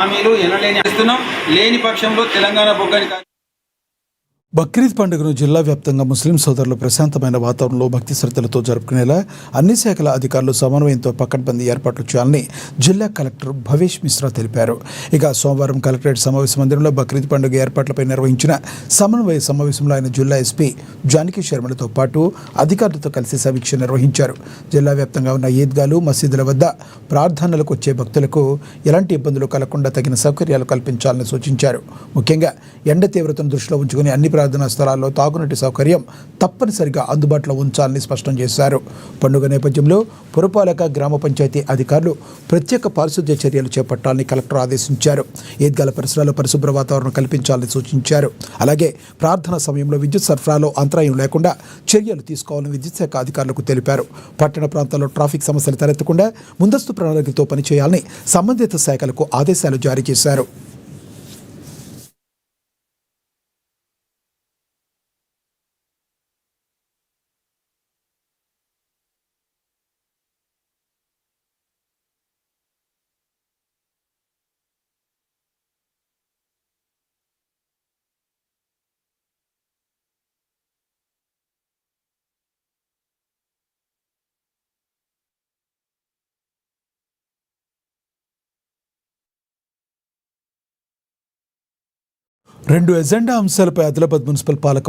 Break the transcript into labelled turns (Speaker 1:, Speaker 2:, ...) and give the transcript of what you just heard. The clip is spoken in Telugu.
Speaker 1: హామీలు ఎనలేని చేస్తున్నాం. లేని పక్షంలో తెలంగాణ బొగ్గని
Speaker 2: బక్రీద్ పండుగను జిల్లా వ్యాప్తంగా ముస్లిం సోదరులు ప్రశాంతమైన వాతావరణంలో భక్తి శ్రద్ధలతో జరుపుకునేలా అన్ని శాఖల అధికారులు సమన్వయంతో పకడ్బందీ ఏర్పాట్లు చేయాలని జిల్లా కలెక్టర్ భవేష్ మిశ్రా తెలిపారు. ఇక సోమవారం కలెక్టరేట్ సమావేశ మందిరంలో బక్రీద్ పండుగ ఏర్పాట్లపై నిర్వహించిన సమన్వయ సమావేశంలో ఆయన జిల్లా ఎస్పీ జానకి శర్మలతో పాటు అధికారులతో కలిసి సమీక్ష నిర్వహించారు. జిల్లా వ్యాప్తంగా ఉన్న ఈద్గాలు మసీదుల వద్ద ప్రార్థనలకు వచ్చే భక్తులకు ఎలాంటి ఇబ్బందులు కలగకుండా తగిన సౌకర్యాలు కల్పించాలని సూచించారు. ముఖ్యంగా ఎండ తీవ్రతను దృష్టిలో ఉంచుకుని అన్ని ప్రార్థనా స్థలాల్లో తాగునీటి సౌకర్యం తప్పనిసరిగా అందుబాటులో ఉంచాలని స్పష్టం చేశారు. పండుగ నేపథ్యంలో పురపాలక గ్రామ పంచాయతీ అధికారులు ప్రత్యేక పారిశుద్ధ్య చర్యలు చేపట్టాలని కలెక్టర్ ఆదేశించారు. ఈద్గాల పరిసరాల్లో పరిశుభ్ర వాతావరణం కల్పించాలని సూచించారు. అలాగే ప్రార్థన సమయంలో విద్యుత్ సరఫరాలో అంతరాయం లేకుండా చర్యలు తీసుకోవాలని విద్యుత్ శాఖ అధికారులకు తెలిపారు. పట్టణ ప్రాంతాల్లో ట్రాఫిక్ సమస్యలు తలెత్తకుండా ముందస్తు ప్రణాళికలతో పనిచేయాలని సంబంధిత శాఖలకు ఆదేశాలు జారీ చేశారు. రెండు ఎజెండా అంశాలపై ఆదిలాబాద్ మున్సిపల్ పాలక